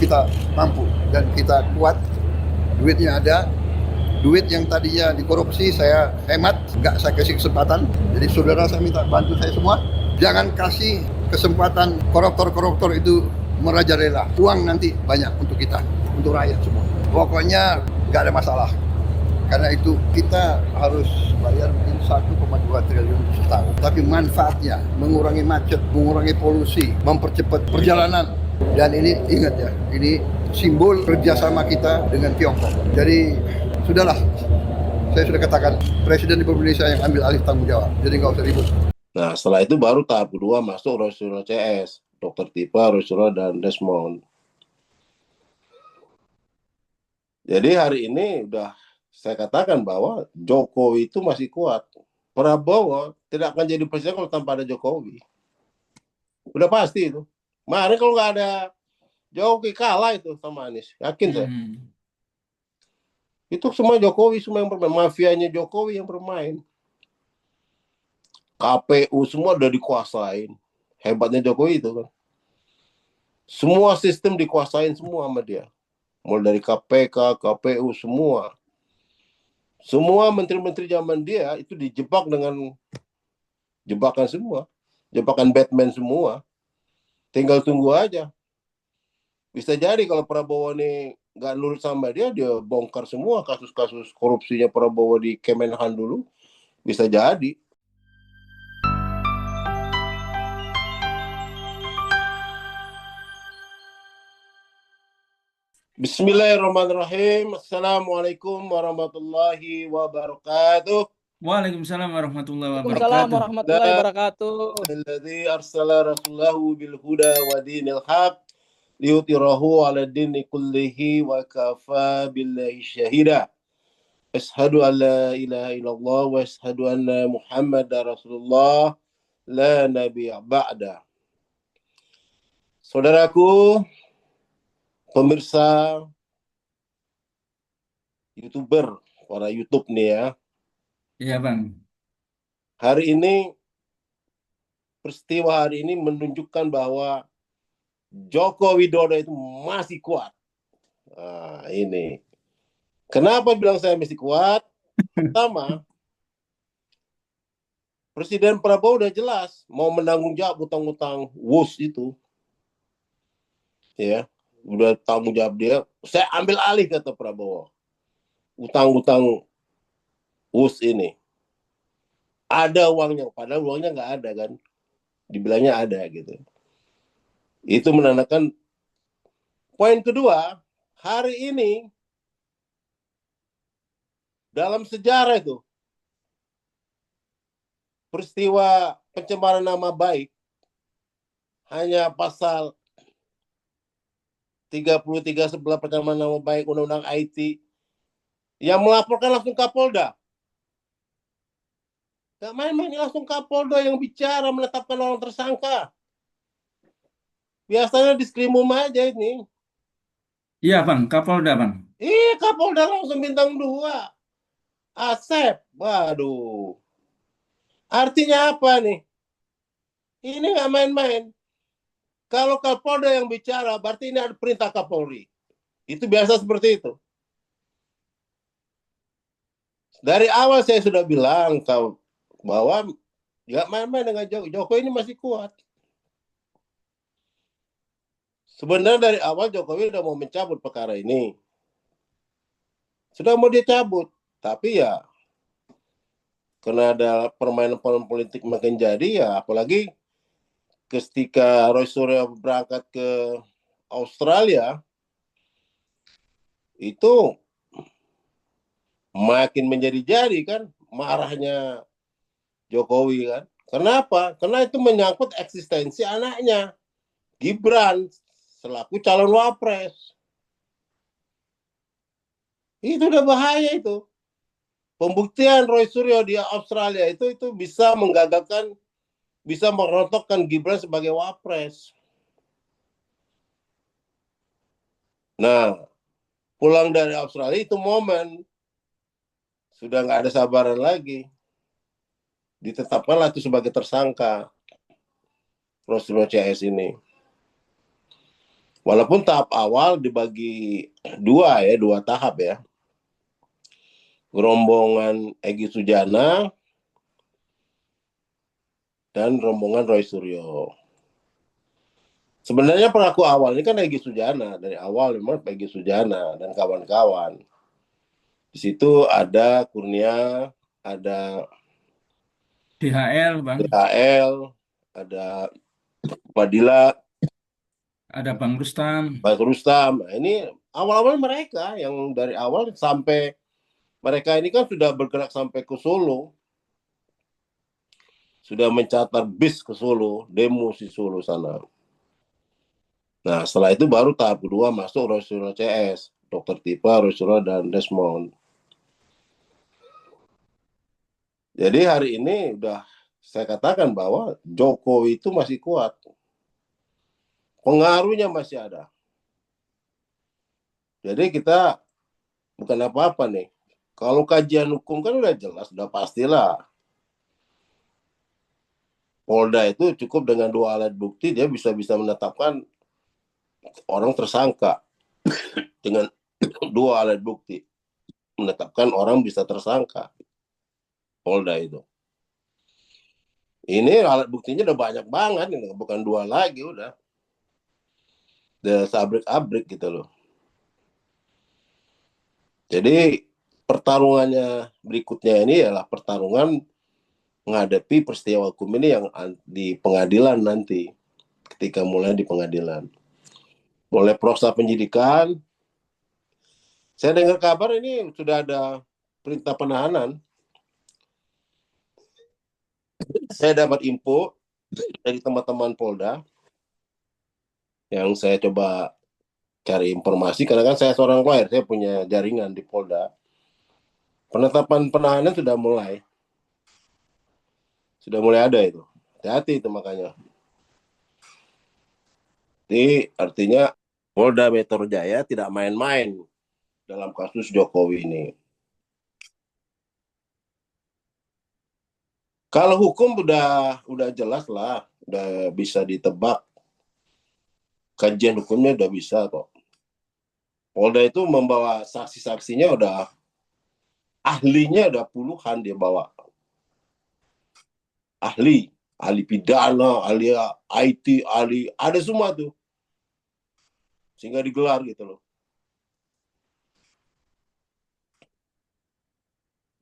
kita mampu dan kita kuat, duitnya ada. Duit yang tadinya dikorupsi saya hemat, nggak saya kasih kesempatan. Jadi saudara, saya minta bantu saya semua, jangan kasih kesempatan koruptor-koruptor itu merajalela. Uang nanti banyak untuk kita, untuk rakyat semua. Pokoknya nggak ada masalah. Karena itu kita harus bayar mungkin 1,2 triliun setahun. Tapi manfaatnya mengurangi macet, mengurangi polusi, mempercepat perjalanan. Dan ini ingat ya, ini simbol kerjasama kita dengan Tiongkok. Jadi sudahlah, saya sudah katakan Presiden Republik Indonesia yang ambil alih tanggung jawab. Jadi nggak usah ribut. Nah, setelah itu baru tahap kedua masuk Roysuryo CS, Dr. Tipa, Roysuryo, dan Desmond. Jadi hari ini udah saya katakan bahwa Jokowi itu masih kuat. Prabowo tidak akan jadi presiden kalau tanpa ada Jokowi. Udah pasti itu. Kemarin kalau nggak ada Jokowi kalah itu sama Anies. Yakin saya. Itu semua Jokowi, semua yang bermain. Mafianya Jokowi yang bermain. KPU semua udah dikuasain. Hebatnya Jokowi itu kan. Semua sistem dikuasain semua sama dia. Mulai dari KPK, KPU, semua. Semua menteri-menteri zaman dia itu dijebak dengan jebakan semua. Jebakan Batman semua. Tinggal tunggu aja. Bisa jadi kalau Prabowo ini nggak nurut sama dia bongkar semua kasus-kasus korupsinya Prabowo di Kemenhan dulu. Bisa jadi. Bismillahirrahmanirrahim. Assalamualaikum warahmatullahi wabarakatuh. Waalaikumsalam warahmatullahi Waalaikumsalam wabarakatuh. warahmatullahi wabarakatuh. Alladzi arsala rasulahu bil huda wa dinil haq liyutirahu 'ala dini kullihi wa kafa billahi syahida. Asyhadu an la ilaha illallah wa asyhadu anna Muhammadar Rasulullah la nabiyya ba'da. Saudaraku, pemirsa YouTuber, para YouTube nih ya. Iya, Bang. Hari ini, peristiwa hari ini menunjukkan bahwa Joko Widodo itu masih kuat. Nah, ini. Kenapa bilang saya masih kuat? Pertama, Presiden Prabowo udah jelas mau menanggung jawab utang-utang WUS itu. Ya, udah tanggung jawab dia. Saya ambil alih, kata Prabowo. Utang-utang WUS ini. Ada uangnya, padahal uangnya nggak ada kan. Dibilangnya ada gitu. Itu menandakan. Poin kedua, hari ini dalam sejarah itu peristiwa pencemaran nama baik hanya pasal 33 sebelah pencemaran nama baik Undang-Undang IT yang melaporkan langsung Kapolda. Gak main-main, langsung Kapolda yang bicara menetapkan orang tersangka. Biasanya diskrimum aja ini. Iya, Bang. Kapolda, Bang. Kapolda langsung bintang 2. Asep. Waduh. Artinya apa nih? Ini nggak main-main. Kalau Kapolda yang bicara, berarti ini ada perintah Kapolri. Itu biasa seperti itu. Dari awal saya sudah bilang bahwa nggak main-main dengan Jokowi ini masih kuat. Sebenarnya dari awal Jokowi udah mau mencabut perkara ini. Sudah mau dia cabut. Tapi ya, karena ada permainan politik makin jadi ya, apalagi ketika Roysuryo berangkat ke Australia, itu makin menjadi-jadi kan marahnya Jokowi kan. Kenapa? Karena itu menyangkut eksistensi anaknya, Gibran, selaku calon wapres. Itu udah bahaya itu. Pembuktian Roysuryo di Australia itu bisa menggagalkan, bisa merontokkan Gibran sebagai wapres. Nah, pulang dari Australia itu momen sudah nggak ada sabaran lagi. Ditetapkanlah itu sebagai tersangka Roysuryo CS ini. Walaupun tahap awal dibagi dua tahap ya. Rombongan Egy Sujana dan rombongan Roy Suryo. Sebenarnya pelaku awal ini kan Egy Sujana. Dari awal memang Egy Sujana dan kawan-kawan. Di situ ada Kurnia, ada DHL, Bang. DHL, ada Fadila, Ada Bang Rustam. Pak Rustam. Nah, ini awal-awal mereka yang dari awal sampai mereka ini kan sudah bergerak sampai ke Solo. Sudah mencatat bis ke Solo, demo di Solo sana. Nah, setelah itu baru tahap kedua masuk Rosuro CS, Dr. Tipa, Rosuro, dan Desmond. Jadi hari ini udah saya katakan bahwa Jokowi itu masih kuat. Pengaruhnya masih ada. Jadi kita bukan apa-apa nih. Kalau kajian hukum kan udah jelas, udah pastilah. Polda itu cukup dengan 2 alat bukti, dia bisa menetapkan orang tersangka. Dengan 2 alat bukti, menetapkan orang bisa tersangka. Polda itu. Ini alat buktinya udah banyak banget, bukan 2 lagi, udah sabrik-abrik gitu loh. Jadi pertarungannya berikutnya ini adalah pertarungan menghadapi peristiwa hukum ini yang di pengadilan nanti, ketika mulai di pengadilan. Mulai proses penyidikan, saya dengar kabar ini sudah ada perintah penahanan. Saya dapat info dari teman-teman Polda yang saya coba cari informasi, karena kan saya seorang lawyer, saya punya jaringan di Polda. Penetapan penahanan sudah mulai ada itu. Hati-hati itu makanya. Jadi artinya Polda Metro Jaya tidak main-main dalam kasus Jokowi ini. Kalau hukum udah jelas lah, udah bisa ditebak. Kajian hukumnya udah bisa kok. Polda itu membawa saksi-saksinya ahlinya udah puluhan dia bawa. Ahli pidana, ahli IT, ada semua tuh. Sehingga digelar gitu loh.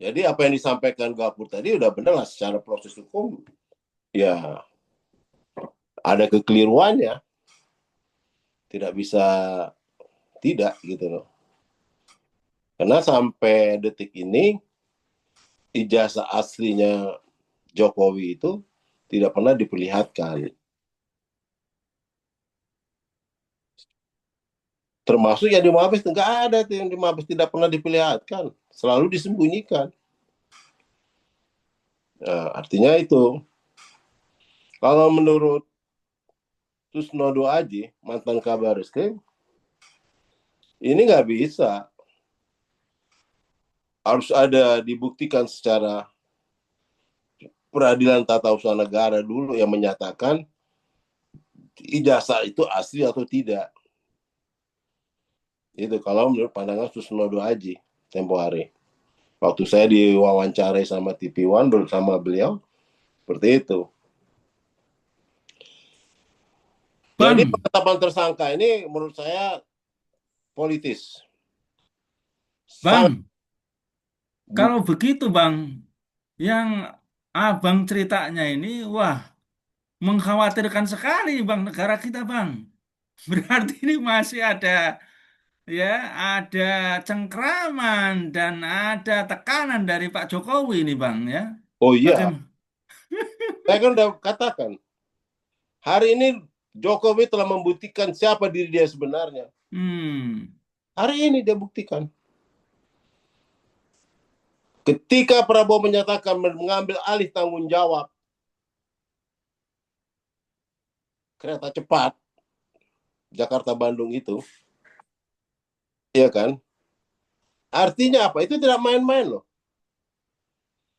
Jadi apa yang disampaikan Gapur tadi udah benar lah, secara proses hukum ya ada kekeliruannya. Tidak bisa tidak gitu loh. Karena sampai detik ini ijazah aslinya Jokowi itu tidak pernah diperlihatkan. Termasuk yang di Mabes, nggak ada tuh yang di Mabes, tidak pernah diperlihatkan, selalu disembunyikan. Nah, artinya itu, kalau menurut Susnodo Aji, mantan Kabar Eskrim, ini nggak bisa. Harus ada dibuktikan secara peradilan tata usaha negara dulu yang menyatakan ijazah itu asli atau tidak. Itu kalau menurut pandangan Susnodo Aji tempo hari. Waktu saya diwawancarai sama TV One bersama beliau, seperti itu. Jadi Bang, penetapan tersangka ini menurut saya politis. Sangat Bang, kalau begitu Bang, yang Abang ceritanya ini, wah, mengkhawatirkan sekali Bang negara kita Bang. Berarti ini masih ya, ada cengkraman dan ada tekanan dari Pak Jokowi ini Bang ya. Oh iya, Bagaimana? saya kan udah katakan, hari ini Jokowi telah membuktikan siapa diri dia sebenarnya. Hmm, Hari ini dia buktikan. Ketika Prabowo menyatakan mengambil alih tanggung jawab kereta cepat Jakarta-Bandung itu, ya kan? Artinya apa? Itu tidak main-main loh.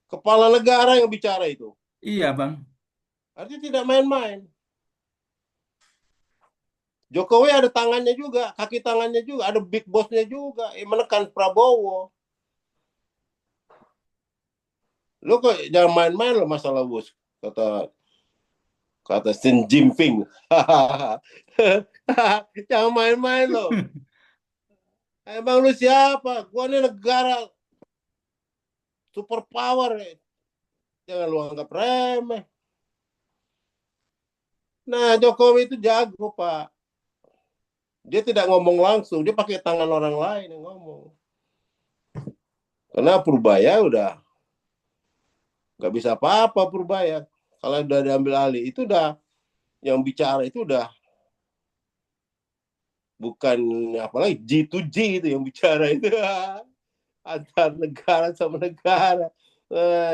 Kepala negara yang bicara itu. iya Bang. Artinya tidak main-main. Jokowi ada tangannya juga, kaki tangannya juga, ada big bossnya juga, menekan Prabowo. Lo kok jangan main-main lo masalah bos, kata kata Xi Jinping. Jangan main-main lo. Emang lu siapa? Gua ini negara super power. Jangan lu anggap remeh. Nah, Jokowi itu jago, Pak. Dia tidak ngomong langsung, dia pakai tangan orang lain yang ngomong. Karena Purbaya udah nggak bisa apa-apa Purbaya. Kalau udah diambil alih, itu udah yang bicara itu udah bukan apalagi G to G itu yang bicara itu antar negara sama negara.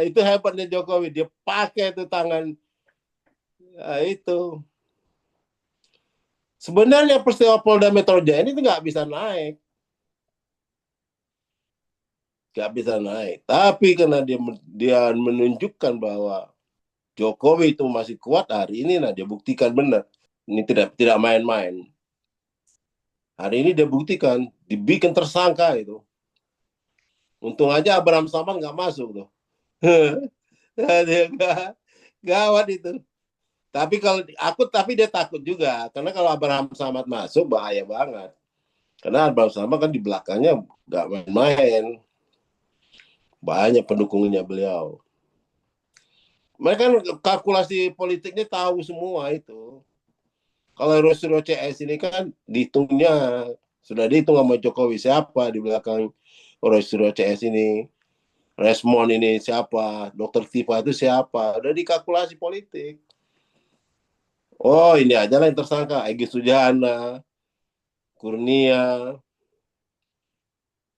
Itu hebatnya Jokowi, dia pakai itu tangan. Nah, itu sebenarnya peristiwa Polda Metro Jaya ini nggak bisa naik, nggak bisa naik. Tapi karena dia menunjukkan bahwa Jokowi itu masih kuat hari ini, nah dia buktikan benar. Ini tidak main-main. Hari ini dia buktikan, dibikin tersangka itu. Untung aja Abraham Samad nggak masuk tuh. Dia gawat itu. Tapi dia takut juga, karena kalau Abraham Samad masuk bahaya banget. Karena Abraham Samad kan di belakangnya nggak main-main, banyak pendukungnya beliau. Mereka kalkulasi politiknya tahu semua itu. Kalau Rosiro CS ini kan dihitungnya, sudah dihitung sama Jokowi siapa di belakang Rosiro CS ini. Resmond ini siapa, Dokter Tifa itu siapa, udah dikalkulasi politik. Oh ini aja lah yang tersangka, Egy Sujana, Kurnia,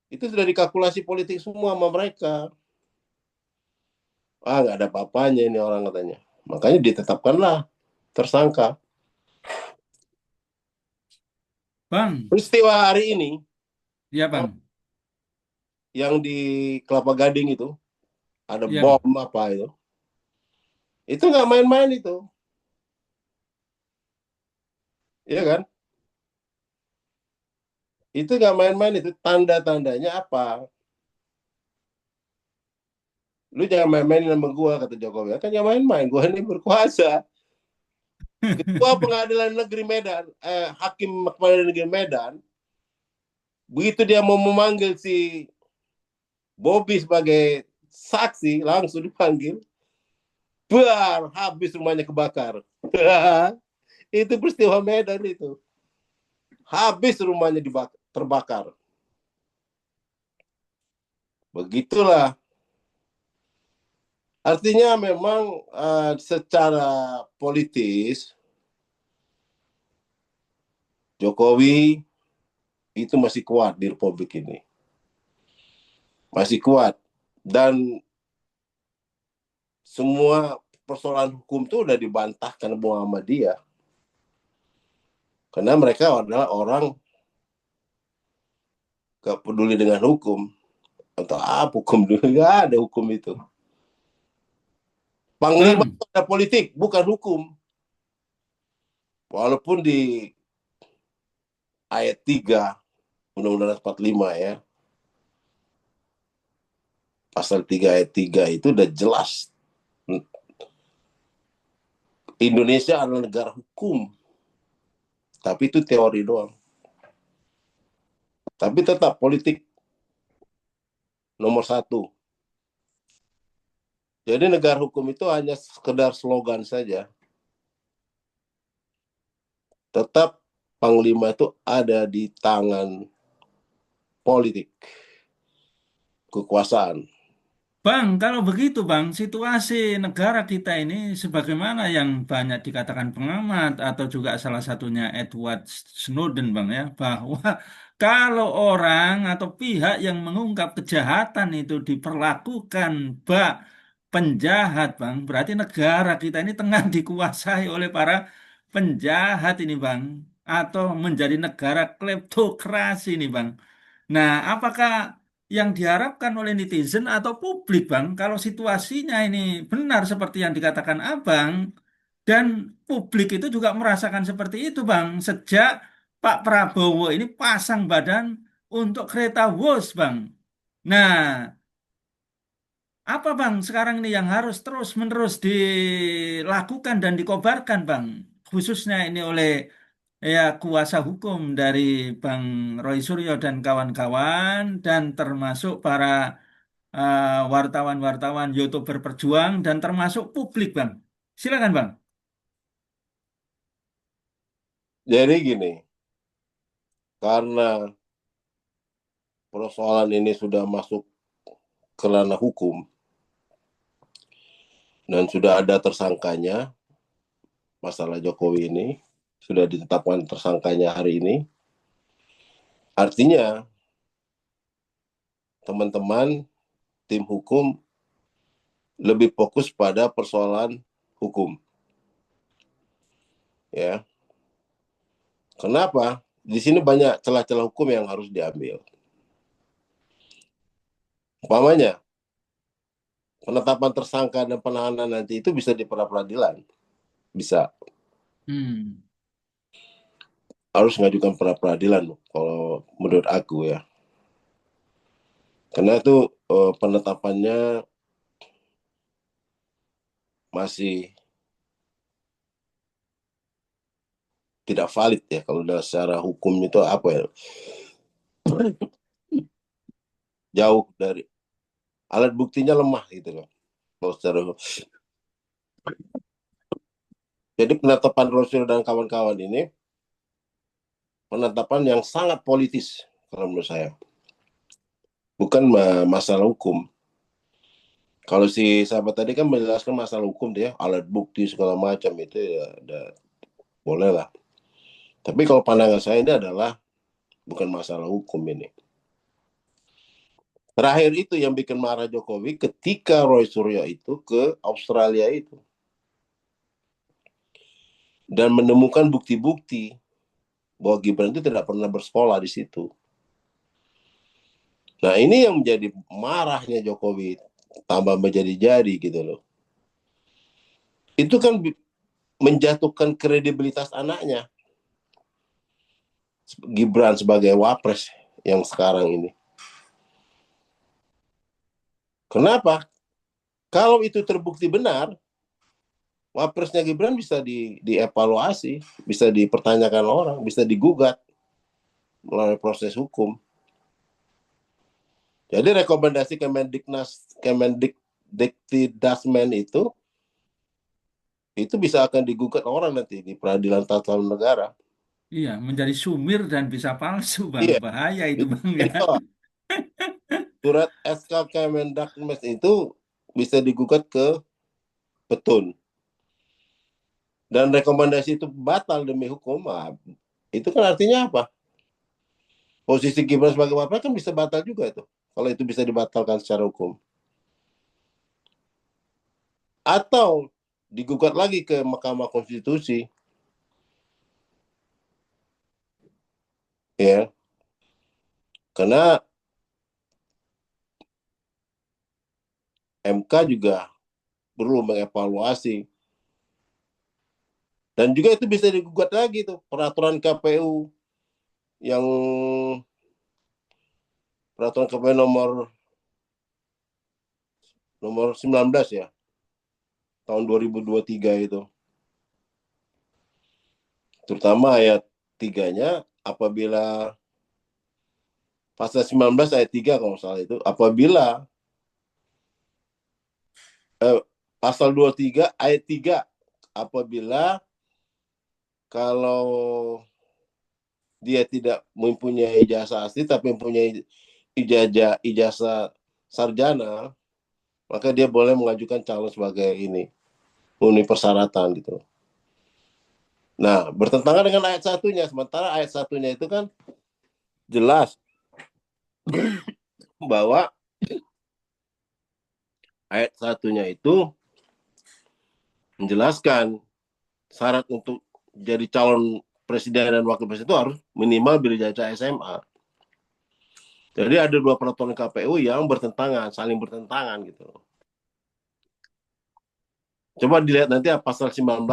itu sudah dikalkulasi politik semua sama mereka. Nggak ada apa-apanya ini orang katanya. Makanya ditetapkanlah tersangka. Bang, Peristiwa hari ini ya Bang, yang di Kelapa Gading itu ada ya Bang. bom apa itu nggak main-main itu, ya kan? Itu nggak main-main itu, tanda-tandanya apa? Lu jangan main-main sama gua kata Jokowi, kan jangan main-main, gua ini berkuasa. Ketua Pengadilan Negeri Medan, Hakim Pengadilan Negeri Medan, begitu dia mau memanggil si Bobby sebagai saksi, langsung dipanggil, habis rumahnya kebakar. Itu peristiwa Medan itu. Habis rumahnya terbakar. Begitulah. Artinya memang secara politis Jokowi itu masih kuat di Republik ini. Masih kuat. Dan semua persoalan hukum itu udah dibantahkan Muhammadiyah. Karena mereka adalah orang gak peduli dengan hukum. Atau apa hukum dulu? Gak ada hukum itu. Panglima Bang, itu ada politik, bukan hukum. Walaupun di ayat 3 Undang-Undang 45 ya, pasal 3 ayat 3 itu udah jelas. Indonesia adalah negara hukum. Tapi itu teori doang. Tapi tetap politik nomor 1. Jadi negara hukum itu hanya sekedar slogan saja. Tetap Panglima itu ada di tangan politik, kekuasaan. Bang, kalau begitu Bang, situasi negara kita ini sebagaimana yang banyak dikatakan pengamat atau juga salah satunya Edward Snowden Bang ya, bahwa kalau orang atau pihak yang mengungkap kejahatan itu diperlakukan bak penjahat Bang, berarti negara kita ini tengah dikuasai oleh para penjahat ini Bang, atau menjadi negara kleptokrasi ini Bang. Nah, apakah yang diharapkan oleh netizen atau publik, Bang, kalau situasinya ini benar seperti yang dikatakan Abang, dan publik itu juga merasakan seperti itu, Bang, sejak Pak Prabowo ini pasang badan untuk kereta Wus, Bang. Nah, apa Bang sekarang ini yang harus terus-menerus dilakukan dan dikobarkan Bang? Khususnya ini oleh ya kuasa hukum dari Bang Roy Suryo dan kawan-kawan dan termasuk para wartawan-wartawan YouTuber berjuang dan termasuk publik Bang. Silakan Bang. Jadi gini, karena persoalan ini sudah masuk ke ranah hukum dan sudah ada tersangkanya, masalah Jokowi ini sudah ditetapkan tersangkanya hari ini. Artinya teman-teman tim hukum lebih fokus pada persoalan hukum, ya. Kenapa? Di sini banyak celah-celah hukum yang harus diambil. Umpamanya, penetapan tersangka dan penahanan nanti itu bisa di peradilan, bisa. Hmm. Harus mengajukan peradilan kalau menurut aku ya. Karena itu penetapannya masih tidak valid ya kalau secara hukum itu apa ya, jauh dari alat buktinya lemah gitu loh kalau secara. Jadi penetapan Rosul dan kawan-kawan ini penetapan yang sangat politis kalau menurut saya, bukan masalah hukum. Kalau si sahabat tadi kan menjelaskan masalah hukum dia alat bukti segala macam itu ya udah boleh lah. Tapi kalau pandangan saya ini adalah bukan masalah hukum ini. Terakhir itu yang bikin marah Jokowi ketika Roy Suryo itu ke Australia itu dan menemukan bukti-bukti bahwa Gibran itu tidak pernah bersekolah di situ. Nah ini yang menjadi marahnya Jokowi tambah menjadi-jadi gitu loh. Itu kan menjatuhkan kredibilitas anaknya Gibran sebagai wapres yang sekarang ini. Kenapa? Kalau itu terbukti benar, wapresnya Gibran bisa dievaluasi, bisa dipertanyakan orang, bisa digugat melalui proses hukum. Jadi rekomendasi Kemendikbudrismen itu bisa akan digugat orang nanti di peradilan tata usaha negara. Iya, menjadi sumir dan bisa palsu Bang. Iya, Bahaya itu itu Bang ya. iya. Surat SK Kemendagmes itu bisa digugat ke Petun. Dan rekomendasi itu batal demi hukum. Nah, itu kan artinya apa? Posisi Gibran sebagai wapres kan bisa batal juga itu. Kalau itu bisa dibatalkan secara hukum. Atau digugat lagi ke Mahkamah Konstitusi. Ya, karena MK juga perlu mengevaluasi. Dan juga itu bisa digugat lagi tuh peraturan KPU yang peraturan KPU nomor 19 ya tahun 2023 itu. Terutama ayat 3-nya apabila pasal 19 ayat 3 kalau salah itu apabila pasal 23 ayat 3 apabila kalau dia tidak mempunyai ijazah asli tapi mempunyai ijazah sarjana, maka dia boleh mengajukan calon sebagai ini memenuhi persyaratan gitu. Nah, bertentangan dengan ayat satunya. Sementara ayat satunya itu kan jelas bahwa ayat satunya itu menjelaskan syarat untuk jadi calon presiden dan wakil presiden itu harus minimal berijazah SMA. Jadi ada dua peraturan KPU yang bertentangan, saling bertentangan gitu. Coba dilihat nanti pasal 19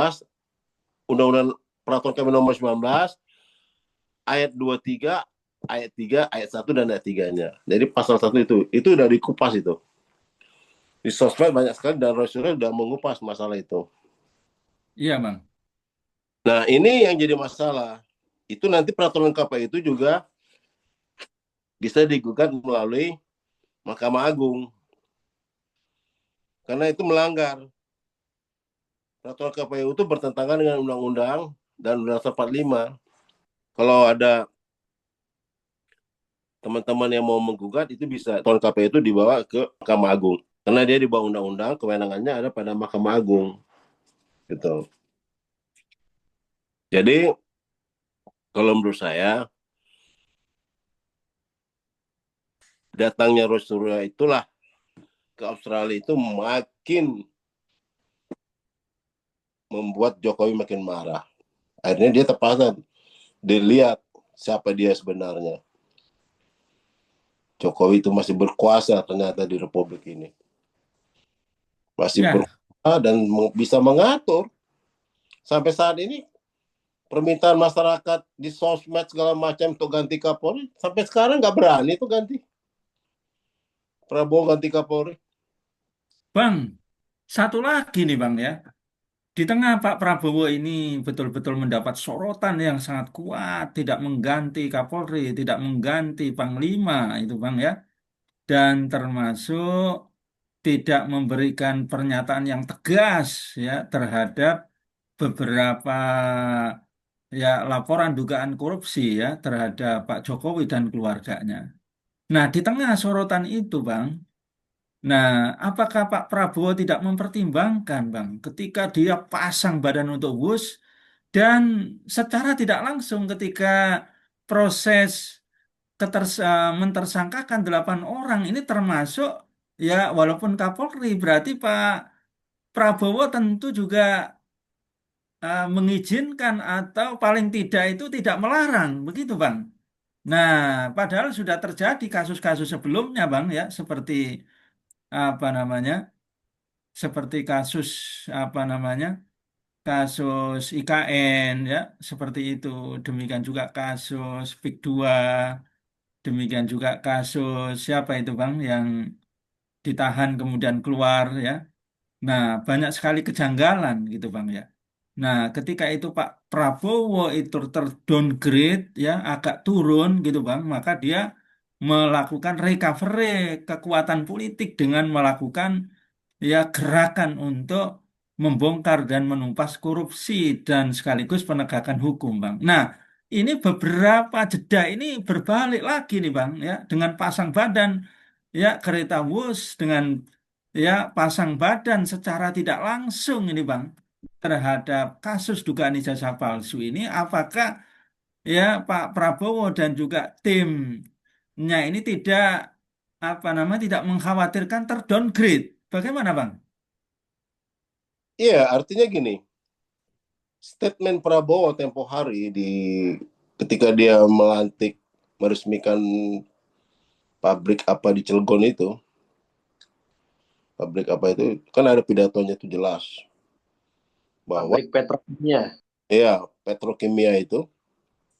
Undang-Undang Peraturan KPU nomor 19 ayat 23, ayat 3, ayat 1 dan ayat 3-nya. Jadi pasal 1 itu udah dikupas itu. Di sosmed banyak sekali dan Rasulullah sudah mengupas masalah itu. Iya, Bang. Nah, ini yang jadi masalah. Itu nanti peraturan KPU itu juga bisa digugat melalui Mahkamah Agung. Karena itu melanggar. Peraturan KPU itu bertentangan dengan undang-undang dan Undang-Undang 45. Kalau ada teman-teman yang mau menggugat, itu bisa peraturan KPU itu dibawa ke Mahkamah Agung. Karena dia di bawah undang-undang, kewenangannya ada pada Mahkamah Agung. Gitu. Jadi, kalau menurut saya, datangnya Rasulullah itulah ke Australia itu makin membuat Jokowi makin marah. Akhirnya dia terpaksa dilihat siapa dia sebenarnya. Jokowi itu masih berkuasa ternyata di Republik ini. Masih Ya, berkuasa dan bisa mengatur. Sampai saat ini permintaan masyarakat di sosmed segala macam untuk ganti Kapolri, sampai sekarang nggak berani tuh ganti. Prabowo ganti Kapolri. Bang, satu lagi nih Bang ya. Di tengah Pak Prabowo ini betul-betul mendapat sorotan yang sangat kuat, tidak mengganti Kapolri, tidak mengganti Panglima itu Bang ya. Dan termasuk tidak memberikan pernyataan yang tegas ya terhadap beberapa ya laporan dugaan korupsi ya terhadap Pak Jokowi dan keluarganya. Nah, di tengah sorotan itu, Bang, nah, apakah Pak Prabowo tidak mempertimbangkan, Bang, ketika dia pasang badan untuk WUS dan secara tidak langsung ketika proses mentersangkakan 8 orang ini termasuk ya walaupun Kapolri berarti Pak Prabowo tentu juga mengizinkan atau paling tidak itu tidak melarang, begitu Bang. Nah, padahal sudah terjadi kasus-kasus sebelumnya, Bang, ya, seperti apa namanya, seperti kasus apa namanya, kasus IKN, ya, seperti itu. Demikian juga kasus PIK 2, demikian juga kasus siapa itu, Bang, yang ditahan kemudian keluar, ya. Nah, banyak sekali kejanggalan gitu Bang ya. Nah, ketika itu Pak Prabowo itu terdowngrade ya, agak turun gitu Bang, maka dia melakukan recovery kekuatan politik dengan melakukan ya gerakan untuk membongkar dan menumpas korupsi dan sekaligus penegakan hukum, Bang. Nah, ini beberapa jeda ini berbalik lagi nih, Bang, ya, dengan pasang badan ya kereta Wus dengan ya pasang badan secara tidak langsung ini, Bang, terhadap kasus dugaan ijazah palsu ini, apakah ya Pak Prabowo dan juga timnya ini tidak apa namanya tidak mengkhawatirkan terdowngrade? Bagaimana, Bang? Iya, artinya gini, statement Prabowo tempo hari ketika dia melantik meresmikan pabrik apa di Cilegon itu, pabrik apa itu kan ada pidatonya itu jelas bahwa Pabrik petrokimia. ya petrokimia itu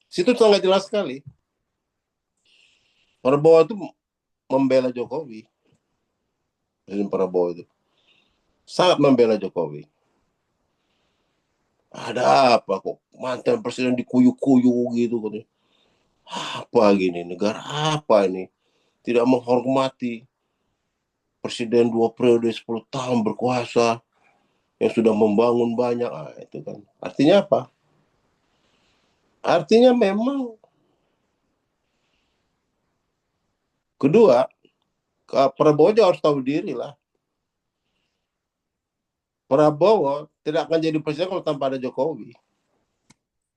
situ sangat jelas sekali Prabowo itu membela Jokowi. Presiden Prabowo itu sangat membela Jokowi. Ada apa kok mantan presiden dikuyu-kuyu gitu katanya. Apa gini, negara apa ini, tidak menghormati presiden 2 periode 10 tahun berkuasa yang sudah membangun banyak. Itu kan artinya apa? Artinya memang kedua, Prabowo juga harus tahu diri lah. Prabowo tidak akan jadi presiden kalau tanpa ada Jokowi.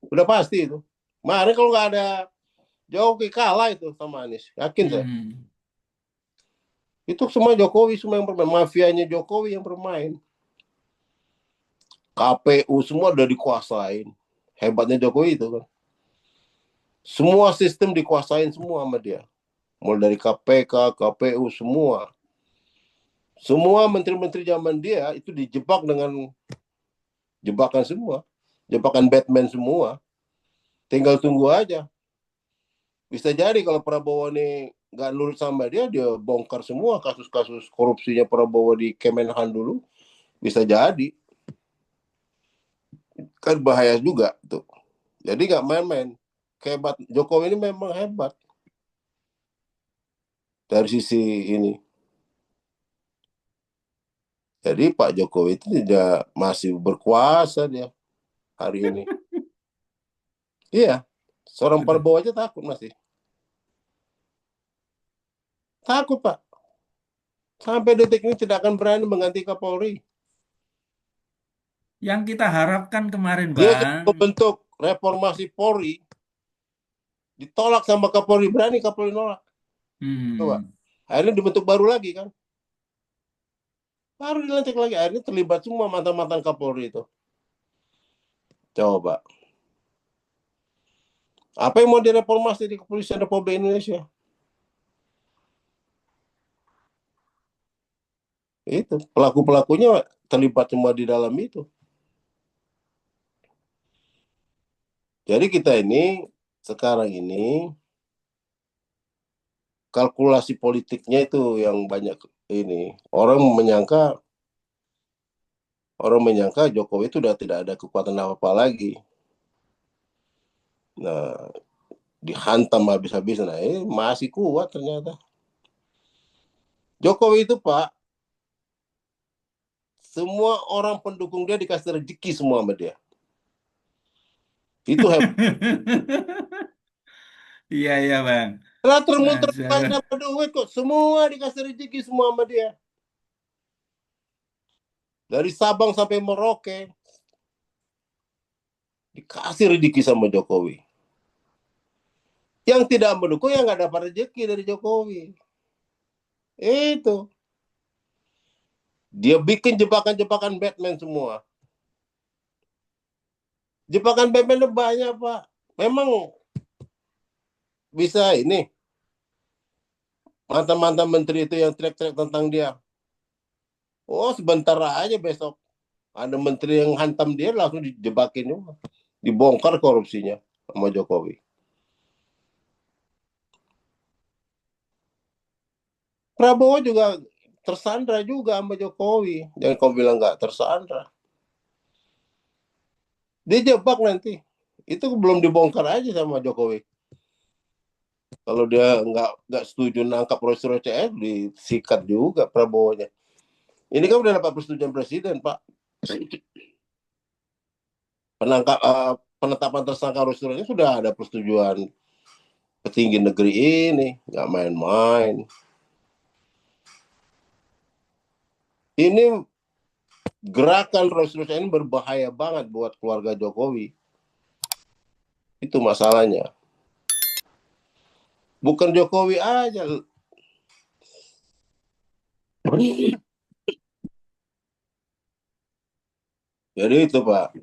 Udah pasti itu. Kemarin kalau nggak ada Jokowi kalah itu sama Anies. Yakin saya. Hmm. Itu semua Jokowi semua yang bermain. Mafianya Jokowi yang bermain. KPU semua udah dikuasain. Hebatnya Jokowi itu kan. Semua sistem dikuasain semua sama dia. Mulai dari KPK, KPU, semua. Semua menteri-menteri zaman dia itu dijebak dengan jebakan semua. Jebakan Batman semua. Tinggal tunggu aja Bisa jadi kalau Prabowo ini nggak nurut sama dia bongkar semua kasus-kasus korupsinya Prabowo di Kemenhan dulu. Bisa jadi. Kan bahaya juga tuh. Jadi nggak main-main. Hebat. Jokowi ini memang hebat. Dari sisi ini. Jadi Pak Jokowi itu tidak masih berkuasa dia hari ini. Iya. Seorang Betul. Prabowo aja takut masih. Takut Pak. Sampai detik ini tidak akan berani mengganti Kapolri. Yang kita harapkan kemarin, Dia sudah Bang. membentuk reformasi Polri. Ditolak sama Kapolri. Berani Kapolri nolak. Coba. Hmm. Akhirnya dibentuk baru lagi kan. Baru dilantik lagi. Akhirnya terlibat semua mantan-mantan Kapolri itu. Coba. Apa yang mau direformasi di Kepolisian Republik Indonesia? Itu. Pelaku-pelakunya terlibat semua di dalam itu. Jadi kita ini, sekarang ini, kalkulasi politiknya itu yang banyak ini. Orang menyangka Jokowi itu sudah tidak ada kekuatan apa-apa lagi. Nah, dihantam habis-habisan. Nah, ini masih kuat ternyata. Jokowi itu Pak, semua orang pendukung dia dikasih rezeki semua sama dia. Itu hebat. Iya, iya, Bang. Lah termunter Masa. dapat duit kok. Semua dikasih rezeki semua sama dia. Dari Sabang sampai Merauke dikasih rezeki sama Jokowi. Yang tidak mendukung yang nggak dapat rezeki dari Jokowi. Itu. Dia bikin jebakan-jebakan Batman semua. Jebakan Batman itu banyak, Pak. Memang bisa ini. Mantan-mantan menteri itu yang teriak-teriak tentang dia. Oh, sebentar aja besok. Ada menteri yang hantam dia langsung dijebakin juga. Dibongkar korupsinya sama Jokowi. Prabowo juga tersandra juga sama Jokowi. Jangan kau bilang nggak tersandra. Dia jebak nanti. Itu belum dibongkar aja sama Jokowi. Kalau dia nggak setuju nangkap Royce CS, disikat juga Prabowo-nya. Ini kan udah dapat persetujuan presiden, Pak. Penetapan tersangka Royce ini sudah ada persetujuan petinggi negeri ini, nggak main-main. Ini gerakan Royce ini berbahaya banget buat keluarga Jokowi. Itu masalahnya. Bukan Jokowi aja. Jadi itu Pak.